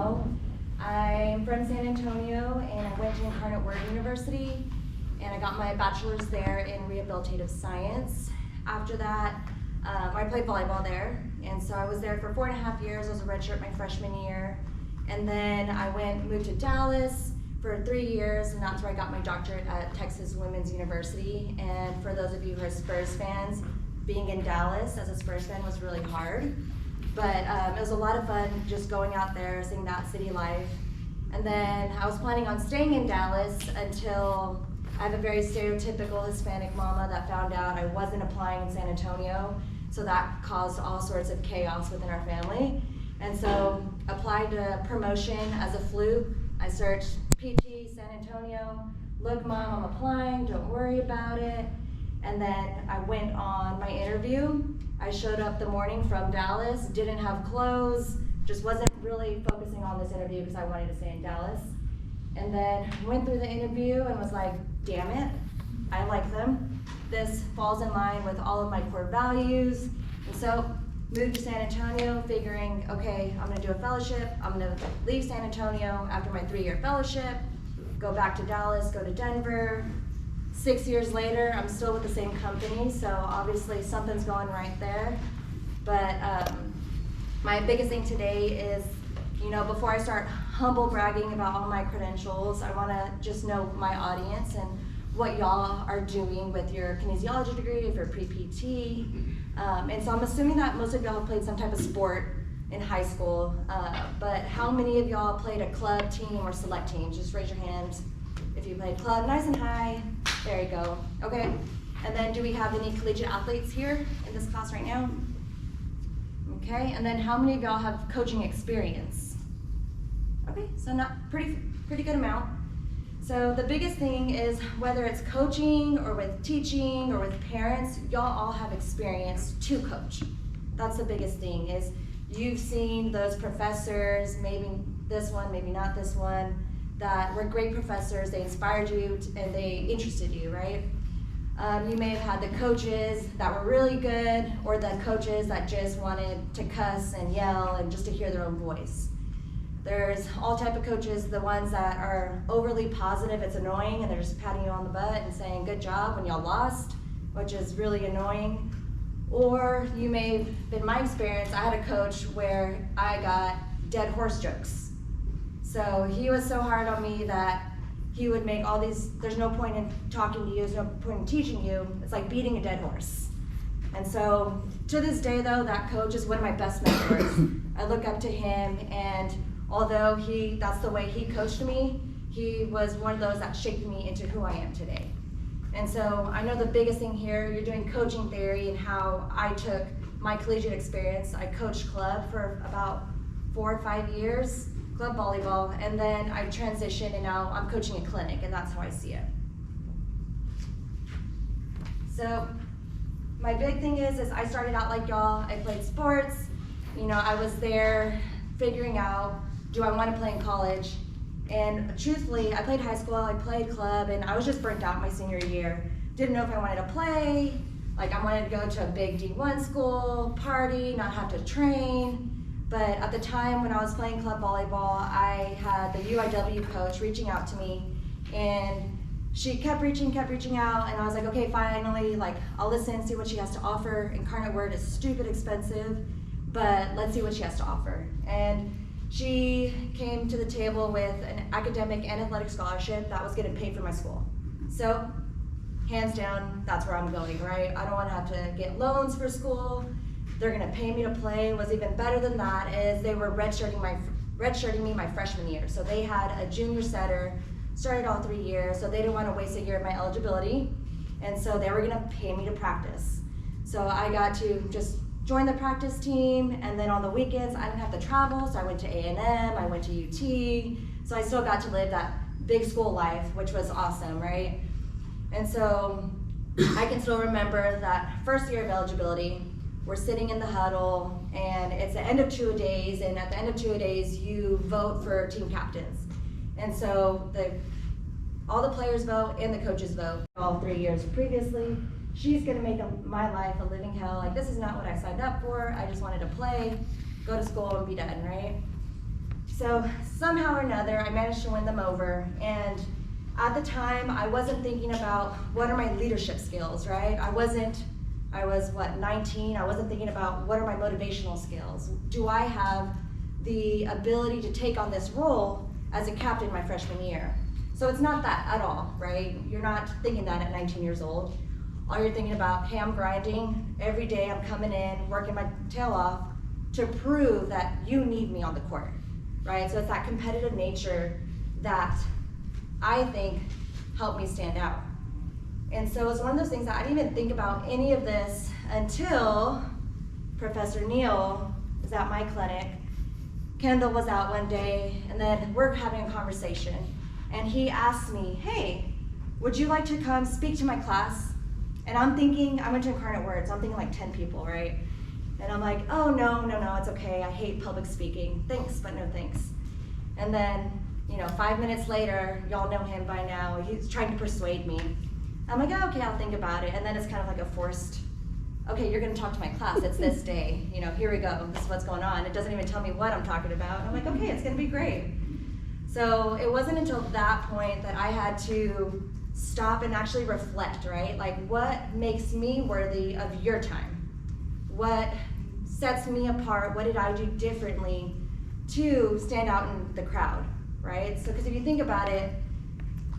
know, I'm from San Antonio and I went to Incarnate Word University and I got my bachelor's there in rehabilitative science. After that, I played volleyball there, and so I was there for 4.5 years. I was a redshirt my freshman year, and then I moved to Dallas for 3 years, and that's where I got my doctorate at Texas Women's University. And for those of you who are Spurs fans, being in Dallas as a Spurs fan was really hard, but it was a lot of fun just going out there, seeing that city life. And then I was planning on staying in Dallas until I have a very stereotypical Hispanic mama that found out I wasn't applying in San Antonio, so that caused all sorts of chaos within our family. And so applied to promotion as a fluke. I searched PT, San Antonio, look mom, I'm applying, don't worry about it. And then I went on my interview. I showed up the morning from Dallas, didn't have clothes, just wasn't really focusing on this interview because I wanted to stay in Dallas. And then went through the interview and was like, damn it, I like them. This falls in line with all of my core values. And so moved to San Antonio figuring, okay, I'm gonna do a fellowship. I'm gonna leave San Antonio after my 3-year fellowship, go back to Dallas, go to Denver. 6 years later, I'm still with the same company, so obviously something's going right there. But my biggest thing today is, you know, before I start humble bragging about all my credentials, I want to just know my audience and what y'all are doing with your kinesiology degree, if you're pre-PT. And so I'm assuming that most of y'all have played some type of sport in high school, but how many of y'all played a club team or select teams? Just raise your hand if you played club, nice and high. There you go. Okay. And then do we have any collegiate athletes here in this class right now? Okay. And then how many of y'all have coaching experience? Okay, so not pretty good amount. So the biggest thing is whether it's coaching or with teaching or with parents, y'all all have experience to coach. That's the biggest thing is you've seen those professors, maybe this one, maybe not this one, that were great professors, they inspired you and they interested you, right? You may have had the coaches that were really good or the coaches that just wanted to cuss and yell and just to hear their own voice. There's all type of coaches, the ones that are overly positive, it's annoying, and they're just patting you on the butt and saying good job when y'all lost, which is really annoying. Or you may have been my experience, I had a coach where I got dead horse jokes. So he was so hard on me that he would make all these, there's no point in talking to you, there's no point in teaching you, it's like beating a dead horse. And so to this day though, that coach is one of my best mentors. I look up to him, and although that's the way he coached me, he was one of those that shaped me into who I am today. And so I know the biggest thing here, you're doing coaching theory and how I took my collegiate experience. I coached club for about 4 or 5 years, club volleyball, and then I transitioned and now I'm coaching a clinic, and that's how I see it. So my big thing is I started out like y'all, I played sports. You know, I was there figuring out, do I want to play in college? And truthfully, I played high school, I played club, and I was just burnt out my senior year. Didn't know if I wanted to play, like I wanted to go to a big D1 school, party, not have to train. But at the time when I was playing club volleyball, I had the UIW coach reaching out to me, and she kept reaching out, and I was like, okay, finally, like I'll listen, see what she has to offer. Incarnate Word is stupid expensive, but let's see what she has to offer. And she came to the table with an academic and athletic scholarship that was getting paid for my school. So, hands down, that's where I'm going, right? I don't want to have to get loans for school. They're going to pay me to play. What's even better than that is they were redshirting me my freshman year. So they had a junior setter, started all 3 years, so they didn't want to waste a year of my eligibility. And so they were going to pay me to practice. So I got to just join the practice team, and then on the weekends I didn't have to travel, so I went to A&M, I went to UT, so I still got to live that big school life, which was awesome, right? And so I can still remember that first year of eligibility, we're sitting in the huddle, and it's the end of two-a-days, and at the end of two-a-days you vote for team captains. And so all the players vote and the coaches vote. All 3 years previously, she's gonna make my life a living hell. Like, this is not what I signed up for. I just wanted to play, go to school, and be done, right? So So somehow or another, I managed to win them over. And at the time, I wasn't thinking about what are my leadership skills, right? I was 19, I wasn't thinking about what are my motivational skills? Do I have the ability to take on this role as a captain my freshman year? So it's not that at all, right? You're not thinking that at 19 years old. All you're thinking about, hey, I'm grinding, every day I'm coming in, working my tail off to prove that you need me on the court, right? So it's that competitive nature that I think helped me stand out. And so it's one of those things that I didn't even think about any of this until Professor Neal was at my clinic. Kendall was out one day, and then we're having a conversation. And he asked me, hey, would you like to come speak to my class? And I'm thinking, I went to Incarnate Word, so I'm thinking like 10 people, right? And I'm like, oh, no, it's okay. I hate public speaking. Thanks, but no thanks. And then, 5 minutes later, y'all know him by now. He's trying to persuade me. I'm like, oh, okay, I'll think about it. And then it's kind of like a forced, okay, you're gonna talk to my class. It's this day. Here we go. This is what's going on. It doesn't even tell me what I'm talking about. And I'm like, okay, it's gonna be great. So it wasn't until that point that I had to stop and actually reflect, right? Like, what makes me worthy of your time? What sets me apart? What did I do differently to stand out in the crowd, right? So, because if you think about it,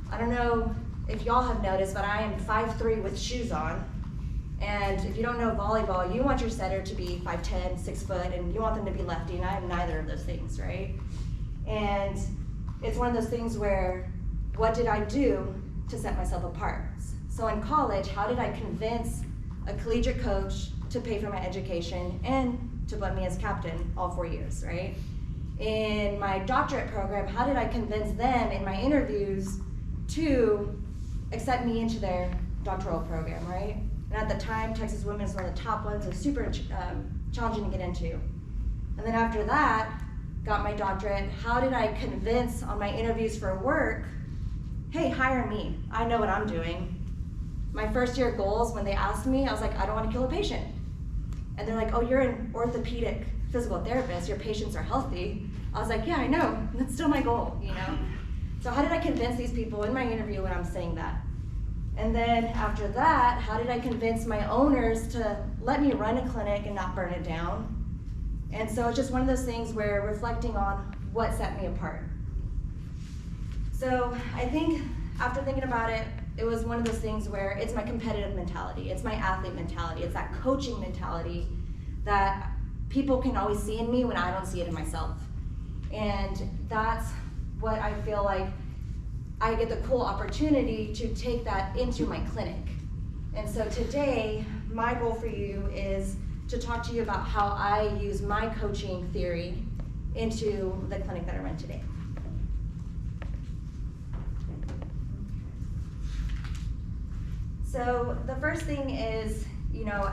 I don't know if y'all have noticed, but I am 5'3" with shoes on. And if you don't know volleyball, you want your setter to be 5'10", 6 foot, and you want them to be lefty, and I am neither of those things, right? And it's one of those things where, what did I do to set myself apart? So in college, how did I convince a collegiate coach to pay for my education and to put me as captain all 4 years, right? In my doctorate program, how did I convince them in my interviews to accept me into their doctoral program, right? And at the time, Texas Women was one of the top ones. It was super challenging to get into. And then after that, got my doctorate. How did I convince on my interviews for work, hey, hire me. I know what I'm doing. My first year goals, when they asked me, I was like, I don't want to kill a patient. And they're like, oh, you're an orthopedic physical therapist. Your patients are healthy. I was like, yeah, I know. That's still my goal, So how did I convince these people in my interview when I'm saying that? And then after that, how did I convince my owners to let me run a clinic and not burn it down? And so it's just one of those things where reflecting on what set me apart. So I think after thinking about it, it was one of those things where it's my competitive mentality, it's my athlete mentality, it's that coaching mentality that people can always see in me when I don't see it in myself. And that's what I feel like I get the cool opportunity to take that into my clinic. And so today, my goal for you is to talk to you about how I use my coaching theory into the clinic that I run today. So the first thing is,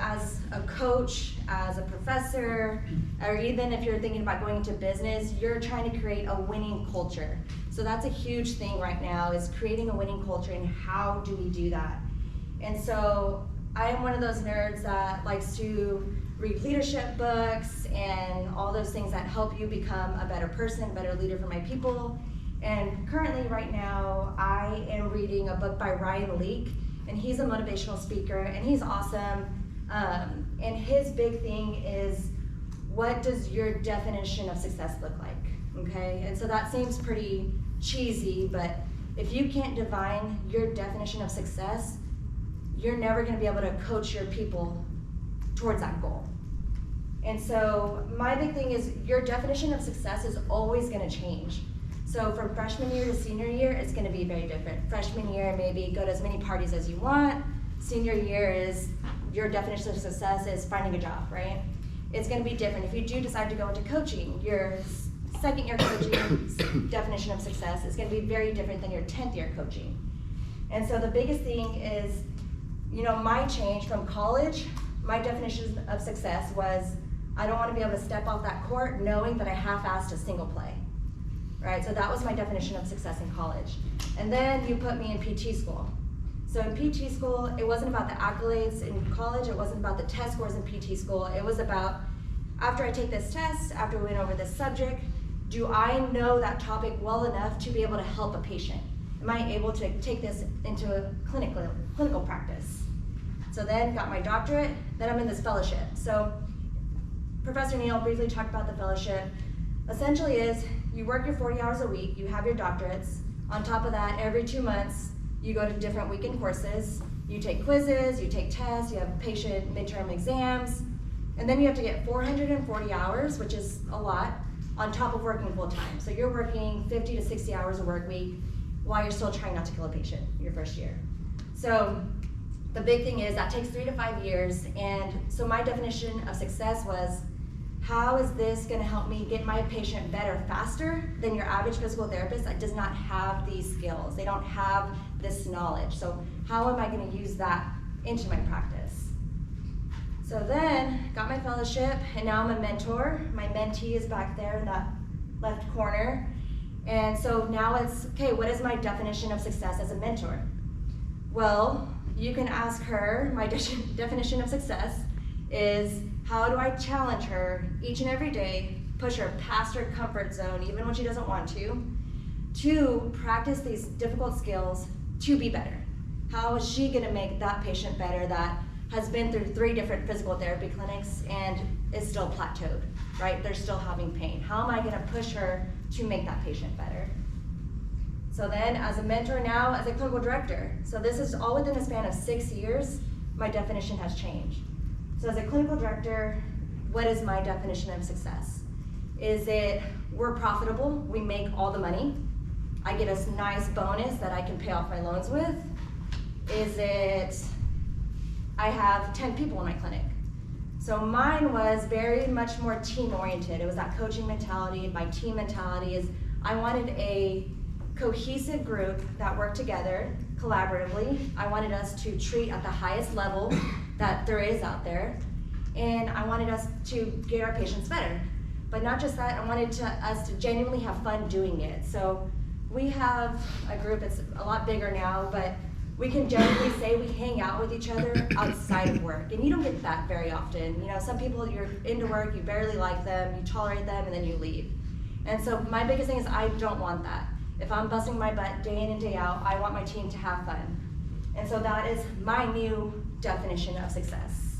as a coach, as a professor, or even if you're thinking about going into business, you're trying to create a winning culture. So that's a huge thing right now, is creating a winning culture, and how do we do that? And so I'm one of those nerds that likes to read leadership books and all those things that help you become a better person, a better leader for my people. And currently right now, I am reading a book by Ryan Leake, and he's a motivational speaker, and he's awesome. And his big thing is, what does your definition of success look like, okay? And so that seems pretty cheesy, but if you can't define your definition of success, you're never gonna be able to coach your people towards that goal. And so my big thing is, your definition of success is always gonna change. So from freshman year to senior year, it's gonna be very different. Freshman year, maybe go to as many parties as you want. Senior year is, your definition of success is finding a job, right? It's gonna be different. If you do decide to go into coaching, your second year coaching definition of success is gonna be very different than your 10th year coaching. And so the biggest thing is, my change from college, my definition of success was, I don't wanna be able to step off that court knowing that I half-assed a single play. Right, so that was my definition of success in college. And then you put me in PT school. So in PT school, it wasn't about the accolades in college, it wasn't about the test scores in PT school, it was about, after I take this test, after we went over this subject, Do I know that topic well enough to be able to help a patient? Am I able to take this into a clinical practice? So then got my doctorate, then I'm in this fellowship. So Professor Neal briefly talked about the fellowship. Essentially is, you work your 40 hours a week, you have your doctorates. On top of that, every 2 months, you go to different weekend courses. You take quizzes, you take tests, you have patient midterm exams, and then you have to get 440 hours, which is a lot, on top of working full time. So you're working 50 to 60 hours a work week while you're still trying not to kill a patient your first year. So the big thing is that takes 3 to 5 years, and so my definition of success was, how is this gonna help me get my patient better faster than your average physical therapist that does not have these skills? They don't have this knowledge. So how am I gonna use that into my practice? So then, got my fellowship, and now I'm a mentor. My mentee is back there in that left corner. And so now it's, okay, what is my definition of success as a mentor? Well, you can ask her, my definition of success is, how do I challenge her each and every day, push her past her comfort zone, even when she doesn't want to practice these difficult skills to be better? How is she gonna make that patient better that has been through 3 different physical therapy clinics and is still plateaued, right? They're still having pain. How am I gonna push her to make that patient better? So then, as a mentor now, as a clinical director, so this is all within a span of 6 years, my definition has changed. So as a clinical director, what is my definition of success? Is it, we're profitable, we make all the money, I get a nice bonus that I can pay off my loans with? Is it, I have 10 people in my clinic? So mine was very much more team-oriented. It was that coaching mentality. My team mentality is, I wanted a cohesive group that worked together collaboratively. I wanted us to treat at the highest level that there is out there, and I wanted us to get our patients better. But not just that, I wanted us to genuinely have fun doing it. So we have a group, it's a lot bigger now, but we can generally say we hang out with each other outside of work, and you don't get that very often. You know, some people, you're into work, you barely like them, you tolerate them, and then you leave. And so my biggest thing is, I don't want that. If I'm busting my butt day in and day out, I want my team to have fun. And so that is my new definition of success.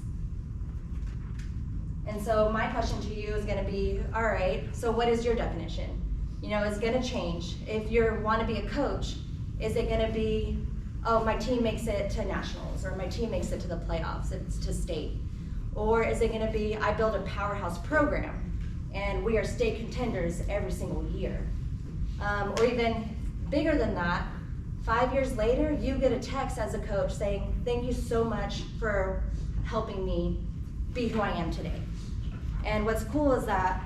And so my question to you is gonna be, all right, so what is your definition? You know, it's gonna change. If you wanna be a coach, is it gonna be, oh, my team makes it to nationals, or my team makes it to the playoffs, it's to state? Or is it gonna be, I build a powerhouse program, and we are state contenders every single year? Or even bigger than that, 5 years later, you get a text as a coach saying, thank you so much for helping me be who I am today. And what's cool is that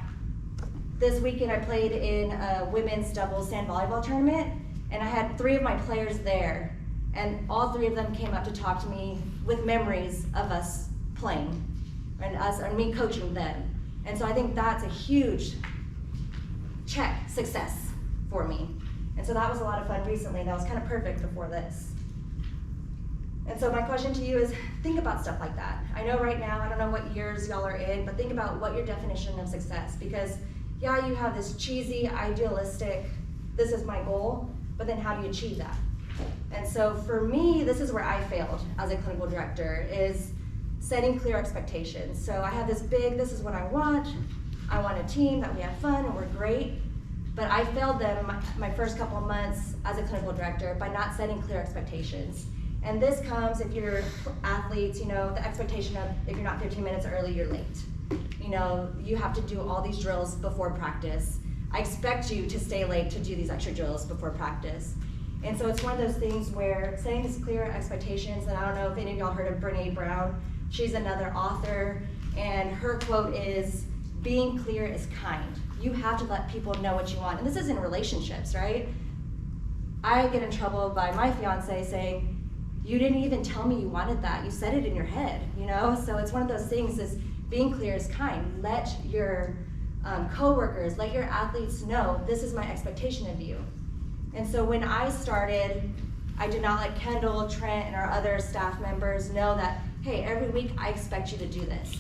this weekend I played in a women's doubles sand volleyball tournament, and I had 3 of my players there, and all 3 of them came up to talk to me with memories of us playing, and me coaching them. And so I think that's a huge success for me. And so that was a lot of fun recently, and that was kind of perfect before this. And so my question to you is, think about stuff like that. I know right now, I don't know what years y'all are in, but think about what your definition of success, because yeah, you have this cheesy, idealistic, this is my goal, but then how do you achieve that? And so for me, this is where I failed as a clinical director, is setting clear expectations. So I have this big, this is what I want a team that we have fun and we're great. But I failed them my first couple of months as a clinical director by not setting clear expectations. And this comes, if you're athletes, you know, the expectation of, if you're not 15 minutes early, you're late. You know, you have to do all these drills before practice. I expect you to stay late to do these extra drills before practice. And so it's one of those things where setting these clear expectations, and I don't know if any of y'all heard of Brene Brown. She's another author, and her quote is, being clear is kind. You have to let people know what you want. And this is in relationships, right? I get in trouble by my fiance saying, you didn't even tell me you wanted that. You said it in your head, you know? So it's one of those things, is being clear is kind. Let your coworkers, let your athletes know, this is my expectation of you. And so when I started, I did not let Kendall, Trent, and our other staff members know that, hey, every week I expect you to do this.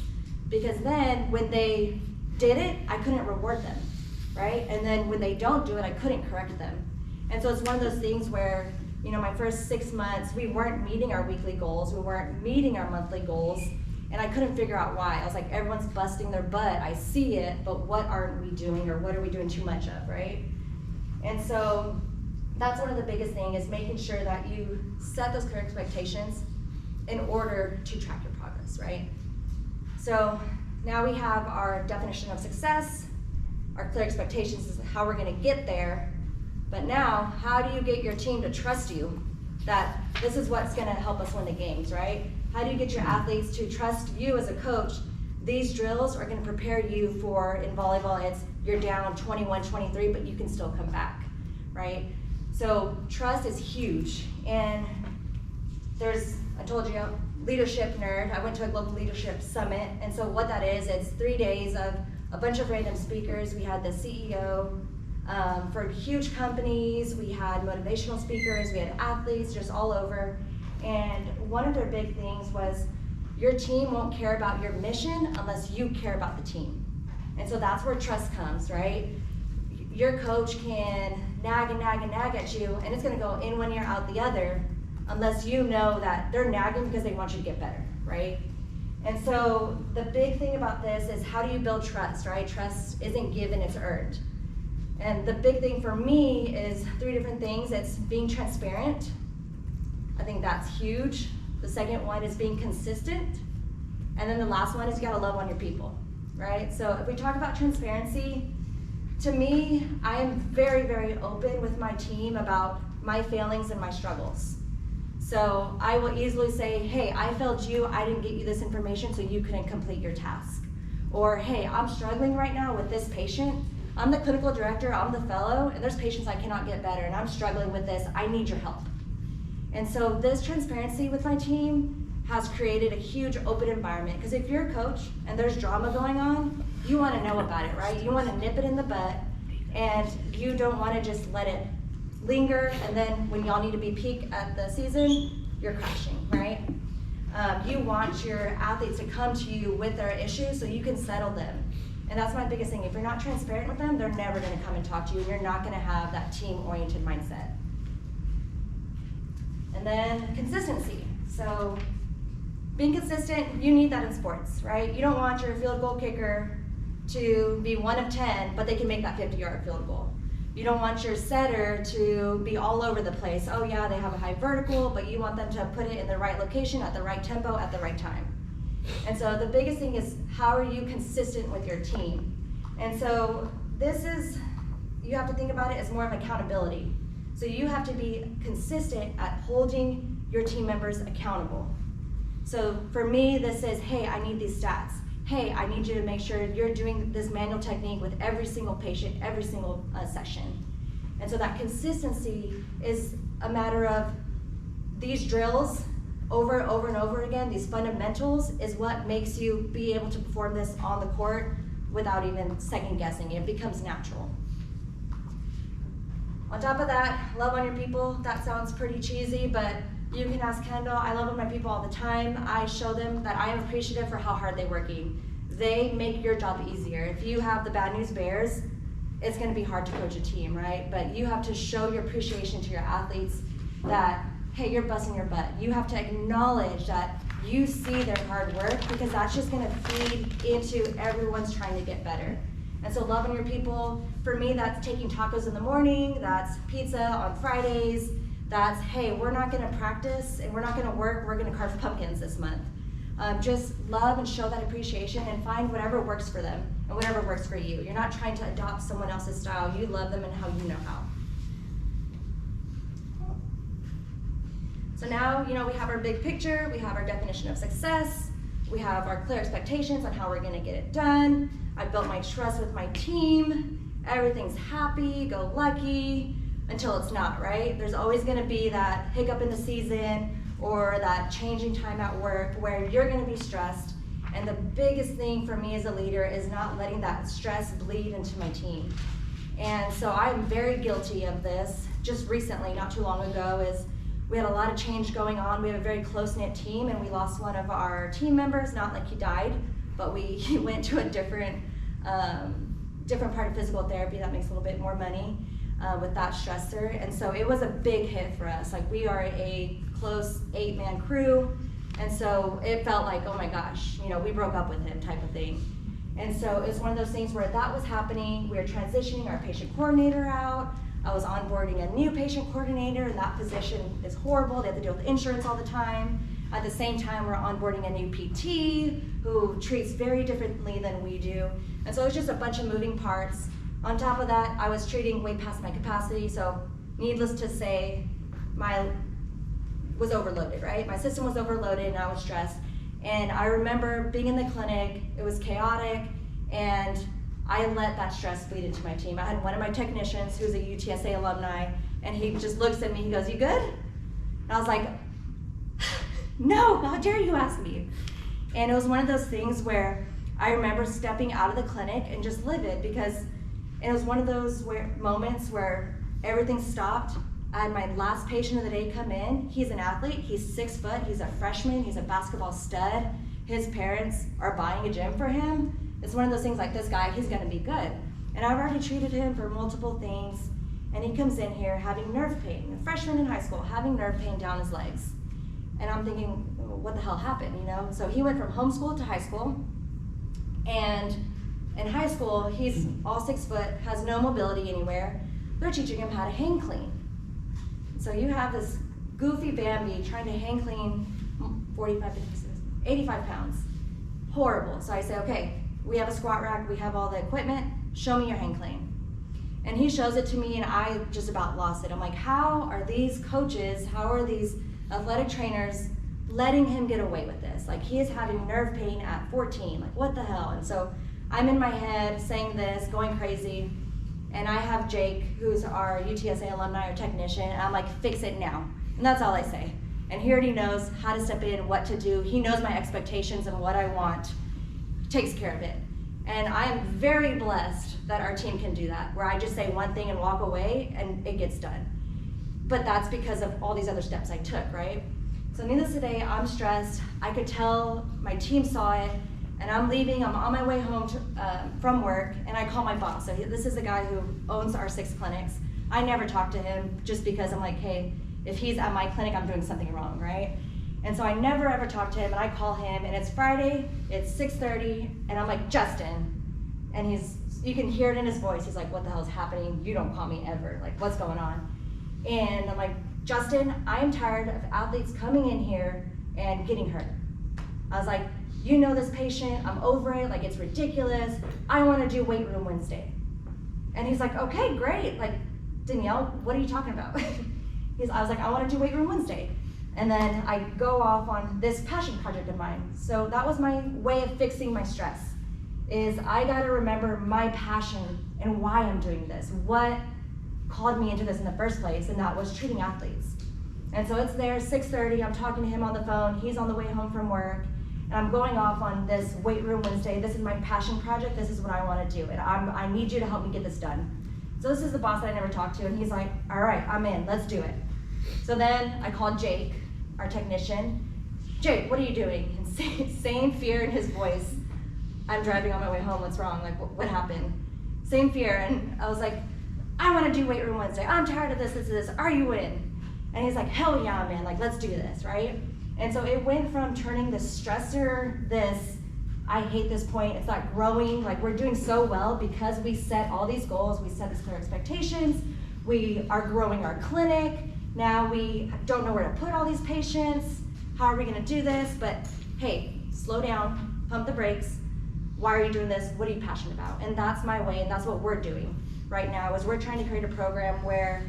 Because then when they did it, I couldn't reward them. right? And then when they don't do it, I couldn't correct them. And so it's one of those things where, you know, my first 6 months, we weren't meeting our weekly goals, we weren't meeting our monthly goals, and I couldn't figure out why. I was like, everyone's busting their butt, I see it, but what aren't we doing, or what are we doing too much of, right? And so that's one of the biggest things, is making sure that you set those clear expectations in order to track your progress, right? So now we have our definition of success, our clear expectations is how we're gonna get there, but now, how do you get your team to trust you that this is what's gonna help us win the games, right? How do you get your athletes to trust you as a coach? These drills are gonna prepare you for, in volleyball, it's you're down 21-23, but you can still come back, right? So trust is huge, and I told you, leadership nerd. I went to a global leadership summit, and so what that is, it's 3 days of a bunch of random speakers. We had the CEO for huge companies, we had motivational speakers, we had athletes just all over, and one of their big things was your team won't care about your mission unless you care about the team. And so that's where trust comes, right? Your coach can nag and nag and nag at you, and it's gonna go in one ear, out the other, unless you know that they're nagging because they want you to get better, right? And so the big thing about this is, how do you build trust, right? Trust isn't given, it's earned. And the big thing for me is 3 different things. It's being transparent. I think that's huge. The second one is being consistent. And then the last one is you gotta love on your people, right? So if we talk about transparency, to me, I am very, very open with my team about my failings and my struggles. So I will easily say, hey, I failed you, I didn't get you this information so you couldn't complete your task. Or, hey, I'm struggling right now with this patient. I'm the clinical director, I'm the fellow, and there's patients I cannot get better, and I'm struggling with this, I need your help. And so this transparency with my team has created a huge open environment, because if you're a coach and there's drama going on, you wanna know about it, right? You wanna nip it in the butt, and you don't wanna just let it linger, and then when y'all need to be peak at the season, you're crashing, right? You want your athletes to come to you with their issues so you can settle them. And that's my biggest thing. If you're not transparent with them, they're never gonna come and talk to you, and you're not gonna have that team-oriented mindset. And then consistency. So being consistent, you need that in sports, right? You don't want your field goal kicker to be 1 of 10, but they can make that 50-yard field goal. You don't want your setter to be all over the place. Oh yeah, they have a high vertical, but you want them to put it in the right location, at the right tempo, at the right time. And so the biggest thing is, how are you consistent with your team? And so this is, you have to think about it as more of accountability. So you have to be consistent at holding your team members accountable. So for me, this is, hey, I need these stats. Hey, I need you to make sure you're doing this manual technique with every single patient, every single session. And so that consistency is a matter of these drills over and over and over again. These fundamentals is what makes you be able to perform this on the court without even second guessing. It becomes natural. On top of that, love on your people. That sounds pretty cheesy, but you can ask Kendall. I love on my people all the time. I show them that I am appreciative for how hard they're working. They make your job easier. If you have the bad news bears, it's gonna be hard to coach a team, right? But you have to show your appreciation to your athletes that, hey, you're busting your butt. You have to acknowledge that you see their hard work, because that's just gonna feed into everyone's trying to get better. And so loving your people, for me, that's taking tacos in the morning, that's pizza on Fridays, that's, hey, we're not gonna practice and we're not gonna work, we're gonna carve pumpkins this month. Just love and show that appreciation, and find whatever works for them and whatever works for you. You're not trying to adopt someone else's style, you love them and how you know how. So now, you know, we have our big picture, we have our definition of success, we have our clear expectations on how we're gonna get it done. I built my trust with my team, everything's happy, go lucky, until it's not, right? There's always gonna be that hiccup in the season or that changing time at work where you're gonna be stressed. And the biggest thing for me as a leader is not letting that stress bleed into my team. And so I'm very guilty of this. Just recently, not too long ago, is we had a lot of change going on. We have a very close-knit team, and we lost one of our team members, not like he died, but he went to a different different part of physical therapy that makes a little bit more money with that stressor. And so it was a big hit for us. Like, we are a close 8-man crew. And so it felt like, oh my gosh, you know, we broke up with him type of thing. And so it was one of those things where that was happening. We were transitioning our patient coordinator out. I was onboarding a new patient coordinator, and that position is horrible. They have to deal with insurance all the time. At the same time, we're onboarding a new PT who treats very differently than we do. And so it was just a bunch of moving parts. On top of that, I was treating way past my capacity. So needless to say, was overloaded, right? My system was overloaded and I was stressed. And I remember being in the clinic, it was chaotic, and I let that stress bleed into my team. I had one of my technicians who's a UTSA alumni, and he just looks at me, he goes, "You good?" And I was like, "No, how dare you ask me?" And it was one of those things where I remember stepping out of the clinic and just livid, because it was one of those moments where everything stopped. I had my last patient of the day come in. He's an athlete, he's 6 foot, he's a freshman, he's a basketball stud. His parents are buying a gym for him. It's one of those things like, this guy, he's gonna be good. And I've already treated him for multiple things, and he comes in here having nerve pain, a freshman in high school, having nerve pain down his legs. And I'm thinking, what the hell happened, you know? So he went from homeschool to high school, and in high school, he's all 6 foot, has no mobility anywhere. They're teaching him how to hang clean. So you have this goofy Bambi trying to hang clean 85 pounds. Horrible. So I say, okay, we have a squat rack, we have all the equipment, show me your hang clean. And he shows it to me, and I just about lost it. I'm like, how are these coaches, how are these athletic trainers letting him get away with this? Like, he is having nerve pain at 14, like what the hell? And so I'm in my head saying this, going crazy. And I have Jake, who's our UTSA alumni or technician, and I'm like, fix it now. And that's all I say. And he already knows how to step in, what to do. He knows my expectations and what I want. He takes care of it. And I am very blessed that our team can do that, where I just say one thing and walk away and it gets done. But that's because of all these other steps I took, right? So needless to say, I'm stressed. I could tell my team saw it. And I'm leaving, I'm on my way home from work, and I call my boss. So this is the guy who owns our 6 clinics. I never talk to him just because I'm like, hey, if he's at my clinic, I'm doing something wrong, right? And so I never ever talk to him, and I call him, and it's Friday, it's 6:30, and I'm like, Justin. And you can hear it in his voice. He's like, what the hell is happening? You don't call me ever. Like, what's going on? And I'm like, Justin, I am tired of athletes coming in here and getting hurt. I was like, you know this patient, I'm over it, like it's ridiculous. I wanna do weight room Wednesday. And he's like, okay, great. Like, Danielle, what are you talking about? I was like, I wanna do weight room Wednesday. And then I go off on this passion project of mine. So that was my way of fixing my stress, is I gotta remember my passion and why I'm doing this. What called me into this in the first place, and that was treating athletes. And so it's there, 6:30, I'm talking to him on the phone, he's on the way home from work, and I'm going off on this weight room Wednesday. This is my passion project. This is what I want to do. And I need you to help me get this done. So this is the boss that I never talked to. And he's like, all right, I'm in. Let's do it. So then I called Jake, our technician. Jake, what are you doing? And same fear in his voice. I'm driving on my way home. What's wrong? Like, what happened? Same fear. And I was like, I want to do weight room Wednesday. I'm tired of this. Are you in? And he's like, hell yeah, man. Like, let's do this, right? And so it went from turning this stressor, I hate this point, it's not growing, like we're doing so well because we set all these goals, we set these clear expectations, we are growing our clinic, now we don't know where to put all these patients, how are we gonna do this? But hey, slow down, pump the brakes, why are you doing this? What are you passionate about? And that's my way, and that's what we're doing right now, is we're trying to create a program where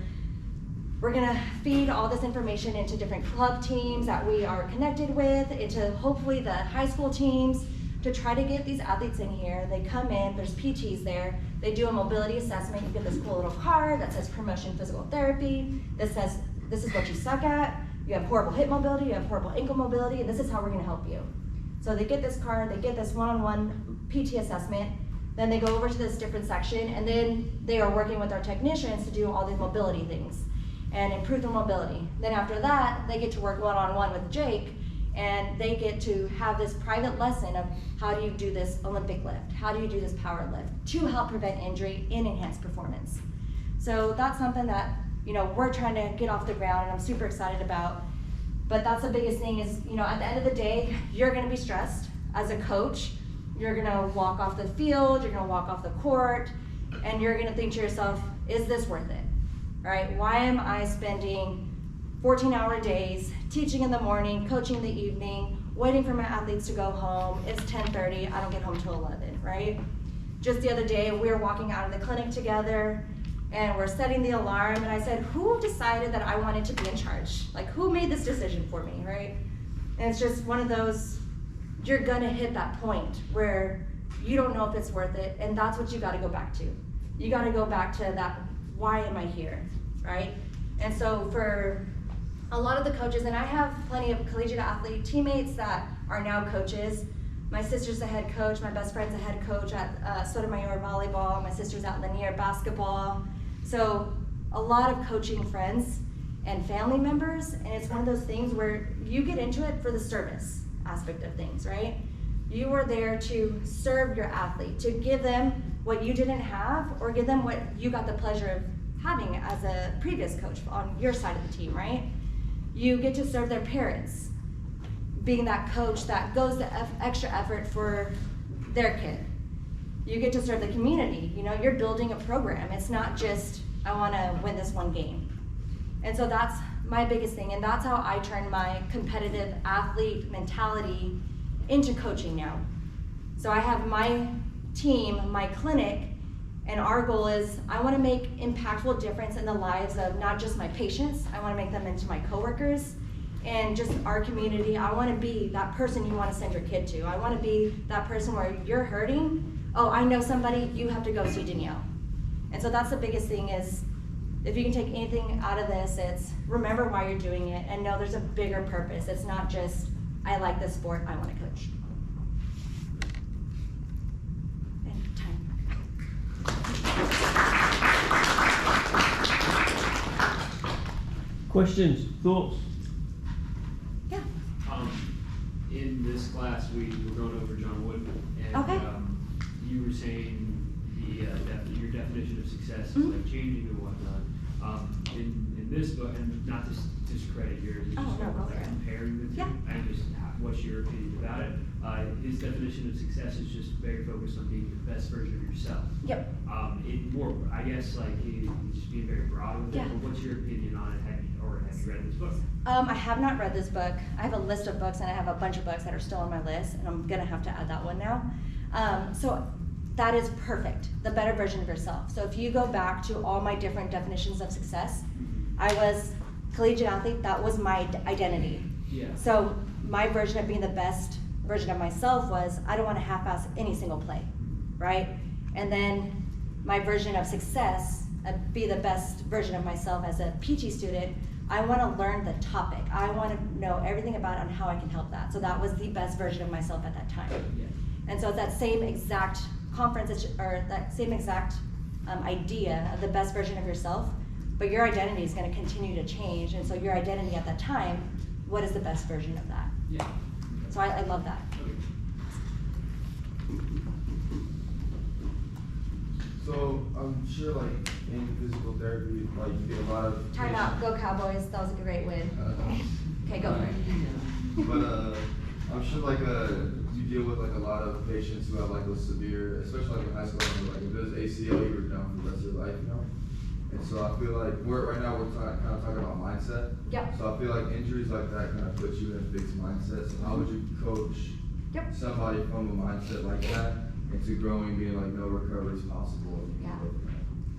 we're gonna feed all this information into different club teams that we are connected with, into hopefully the high school teams, to try to get these athletes in here. They come in, there's PTs there, they do a mobility assessment, you get this cool little card that says promotion physical therapy, that says this is what you suck at, you have horrible hip mobility, you have horrible ankle mobility, and this is how we're gonna help you. So they get this card, they get this one-on-one PT assessment, then they go over to this different section, and then they are working with our technicians to do all these mobility things and improve their mobility. Then after that, they get to work one-on-one with Jake, And they get to have this private lesson of how do you do this Olympic lift, how do you do this power lift to help prevent injury and enhance performance. So that's something that, you know, we're trying to get off the ground, and I'm super excited about. But that's the biggest thing is, you know, at the end of the day, you're gonna be stressed as a coach. You're gonna walk off the field, you're gonna walk off the court, and you're gonna think to yourself, is this worth it, right? Why am I spending 14-hour days, teaching in the morning, coaching in the evening, waiting for my athletes to go home? It's 10:30, I don't get home till 11, right? Just the other day, we were walking out of the clinic together, and we're setting the alarm, and I said, who decided that I wanted to be in charge? Like, who made this decision for me, right? And it's just one of those, you're gonna hit that point where you don't know if it's worth it, and that's what you gotta go back to. You gotta go back to that, why am I here, right? And so for a lot of the coaches, and I have plenty of collegiate athlete teammates that are now coaches. My sister's a head coach, my best friend's a head coach at Sotomayor Volleyball, my sister's at Lanier Basketball. So a lot of coaching friends and family members, and it's one of those things where you get into it for the service aspect of things, right? You are there to serve your athlete, to give them what you didn't have, or give them what you got the pleasure of having as a previous coach on your side of the team, right? You get to serve their parents, being that coach that goes the extra effort for their kid. You get to serve the community. You know, you're building a program. It's not just, I want to win this one game. And so that's my biggest thing, and that's how I turn my competitive athlete mentality into coaching now. So I have my team, my clinic, and our goal is I want to make impactful difference in the lives of not just my patients, I want to make them into my coworkers and just our community. I want to be that person you want to send your kid to. I want to be that person where you're hurting. Oh, I know somebody, you have to go see Danielle. And so that's the biggest thing is, if you can take anything out of this, it's remember why you're doing it and know there's a bigger purpose. It's not just, I like this sport, I want to coach. And time. Questions, thoughts? Yeah. In this class, we were going over John Wood, and Okay. You were saying your definition of success is like changing and whatnot. In this book, and not to discredit yours, it's just no, go like for it. comparing the two, Yeah. and just what's your opinion about it. His definition of success is just very focused on being the best version of yourself. Yep. It more, I guess, like he's just being very broad with it. Yeah. But what's your opinion on it? Have you read this book? I have not read this book. I have a list of books, and I have a bunch of books that are still on my list, and I'm gonna have to add that one now. So that is perfect, the better version of yourself. So if you go back to all my different definitions of success, I was collegiate athlete, that was my identity. Yeah. So my version of being the best version of myself was, I don't wanna half-ass any single play, right? And then my version of success, be the best version of myself as a PT student, I wanna learn the topic. I wanna know everything about it and how I can help that. So that was the best version of myself at that time. Yeah. And so that same exact conference, or that same exact idea of the best version of yourself, but your identity is gonna continue to change. And so your identity at that time, what is the best version of that? Yeah. So I love that. So I'm sure like in physical therapy, like you get a lot of Time out, go Cowboys, that was a great win. Okay, go for it. But I'm sure like you deal with like a lot of patients who have like a severe, especially like in high school, like if there's ACL, you're done for the rest of your life, you know? And so I feel like right now we're kind of talking about mindset. Yep. So I feel like injuries like that kind of put you in a fixed mindset. So how would you coach Yep. somebody from a mindset like that into growing, being like no recovery is possible? Yeah.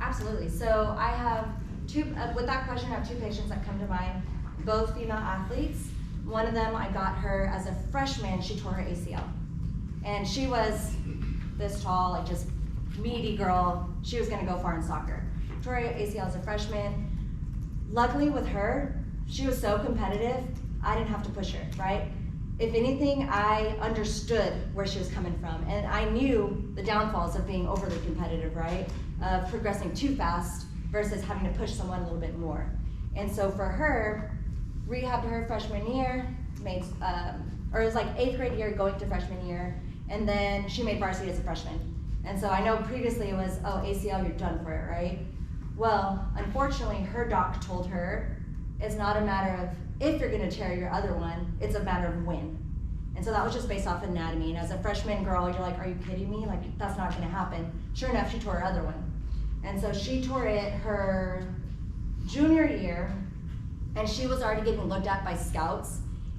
Absolutely. So I have two, with that question, I have two patients that come to mind, both female athletes. One of them, I got her as a freshman, she tore her ACL. And she was this tall, like just meaty girl. She was gonna go far in soccer. Tore her ACL as a freshman. Luckily with her, she was so competitive, I didn't have to push her, right? If anything, I understood where she was coming from, and I knew the downfalls of being overly competitive, right? Of progressing too fast versus having to push someone a little bit more. And so for her, rehabbed her freshman year, made, or it was like 8th grade year going to freshman year, and then she made varsity as a freshman. And so I know previously it was, oh, ACL, you're done for it, right? Well, unfortunately, her doc told her it's not a matter of if you're gonna tear your other one, it's a matter of when. And so that was just based off anatomy. And as a freshman girl, you're like, are you kidding me? Like, that's not gonna happen. Sure enough, she tore her other one. And so she tore it her junior year, and she was already getting looked at by scouts.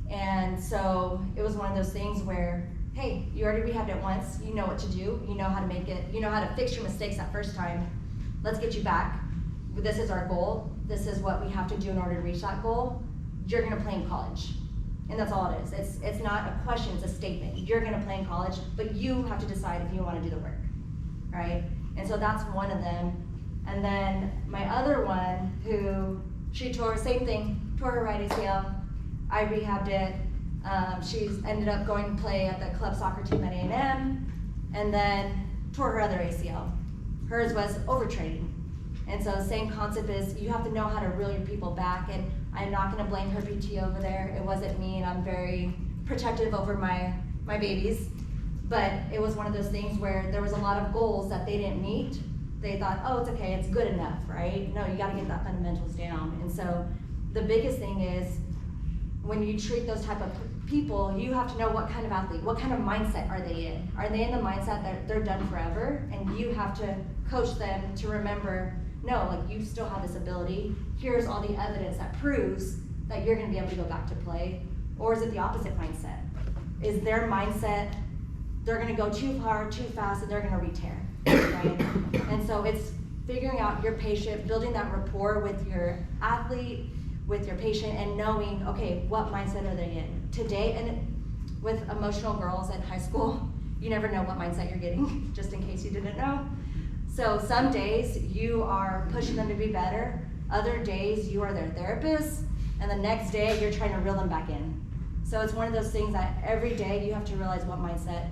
And so it was one of those things where, hey, you already rehabbed it once, you know what to do, you know how to make it, you know how to fix your mistakes that first time. Let's get you back. This is our goal. This is what we have to do in order to reach that goal. You're gonna play in college. And that's all it is. It's not a question, it's a statement. You're gonna play in college, but you have to decide if you wanna do the work, right? And so that's one of them. And then my other one, who she tore, same thing, tore her right ACL. I rehabbed it. She's ended up going to play at the club soccer team at A&M, and then tore her other ACL. Hers was overtraining. And so same concept is you have to know how to reel your people back, and I'm not gonna blame her PT over there. It wasn't me, and I'm very protective over my babies. But it was one of those things where there was a lot of goals that they didn't meet. They thought, oh, it's okay, it's good enough, right? No, you gotta get that fundamentals down. And so the biggest thing is when you treat those type of people, you have to know what kind of athlete, what kind of mindset are they in? Are they in the mindset that they're done forever? And you have to coach them to remember, no, like you still have this ability. Here's all the evidence that proves that you're gonna be able to go back to play. Or is it the opposite mindset? Is their mindset, they're gonna go too hard, too fast, and they're gonna re-tear, right? And so it's figuring out your patient, building that rapport with your athlete, with your patient, and knowing, okay, what mindset are they in? Today, and with emotional girls in high school, you never know what mindset you're getting, just in case you didn't know. So some days you are pushing them to be better, other days you are their therapist, and the next day you're trying to reel them back in. So it's one of those things that every day you have to realize what mindset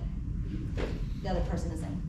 the other person is in.